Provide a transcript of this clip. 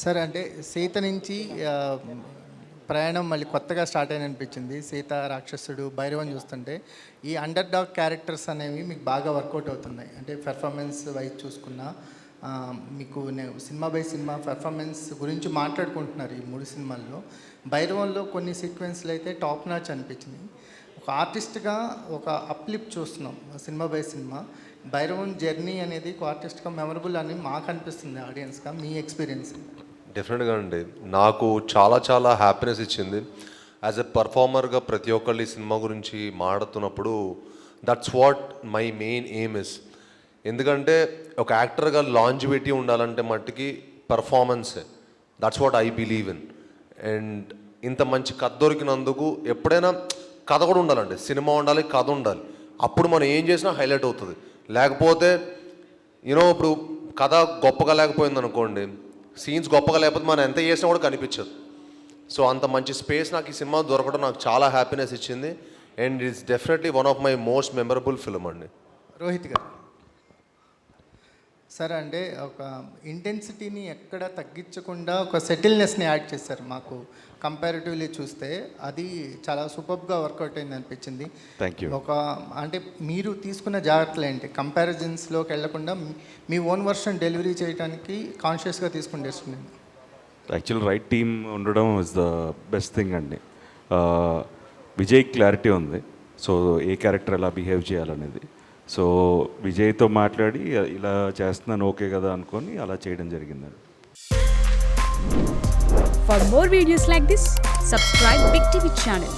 సరే అంటే సీత నుంచి ప్రయాణం మళ్ళీ కొత్తగా స్టార్ట్ అయిన అనిపించింది. సీత, రాక్షసుడు, భైరవన్ చూస్తుంటే ఈ అండర్ డాగ్ క్యారెక్టర్స్ అనేవి మీకు బాగా వర్కౌట్ అవుతున్నాయి. అంటే పెర్ఫార్మెన్స్ వైజ్ చూసుకున్నా మీకు సినిమా బై సినిమా పెర్ఫార్మెన్స్ గురించి మాట్లాడుకుంటున్నారు ఈ 3 సినిమాల్లో. భైరవంలో కొన్ని సీక్వెన్స్లు అయితే టాప్ నాచ్ అనిపించింది. ఒక ఆర్టిస్ట్గా ఒక అప్లిప్ చూస్తున్నాం cinema by cinema. Bhairavan journey అనేది ఒక ఆర్టిస్ట్గా మెమరబుల్ అని మాకు అనిపిస్తుంది ఆడియన్స్గా. మీ ఎక్స్పీరియన్స్? డెఫినెట్గా అండి, నాకు చాలా హ్యాపీనెస్ ఇచ్చింది. యాజ్ ఎ పర్ఫార్మర్గా ప్రతి ఒక్కళ్ళు ఈ సినిమా గురించి మాట్లాడుతున్నప్పుడు that's what my main aim is. ఎందుకంటే ఒక యాక్టర్గా లాంజివిటీ ఉండాలంటే మట్టుకి పర్ఫార్మెన్సే. That's what I believe in. And ఇంత మంచి కథ దొరికినందుకు ఎప్పుడైనా కథ కూడా ఉండాలండి, సినిమా ఉండాలి, కథ ఉండాలి. అప్పుడు మనం ఏం చేసినా హైలైట్ అవుతుంది. లేకపోతే ఇప్పుడు కథ గొప్పగా లేకపోయింది అనుకోండి, సీన్స్ గొప్పగా లేకపోతే మనం ఎంత చేసినా కూడా కనిపించదు. సో అంత మంచి స్పేస్ నాకు ఈ సినిమా దొరకడం నాకు చాలా హ్యాపీనెస్ ఇచ్చింది. And it's definitely one of my most memorable film అండి. రోహిత్ గారు సరే, అంటే ఒక ఇంటెన్సిటీని ఎక్కడ తగ్గించకుండా ఒక సెటిల్నెస్ని యాడ్ చేశారు. మాకు కంపారిటివ్లీ చూస్తే అది చాలా సూపర్గా వర్కౌట్ అయింది అనిపించింది. Thank you. ఒక అంటే మీరు తీసుకున్న జాగ్రత్తలు ఏంటి? కంపారిజన్స్లోకి వెళ్లకుండా మీ ఓన్ వర్షన్ డెలివరీ చేయడానికి కాన్షియస్గా తీసుకుని డెసిషన్? యాక్చువల్ రైట్ టీమ్ ఉండడం ఇస్ ద బెస్ట్ థింగ్ అండి. విజయ్ క్లారిటీ ఉంది, సో ఏ క్యారెక్టర్ ఎలా బిహేవ్ చేయాలనేది. సో విజయ్తో మాట్లాడి ఇలా చేస్తున్నాను ఓకే కదా అనుకొని అలా చేయడం జరిగిందండి. For more videos like this, subscribe Big TV channel.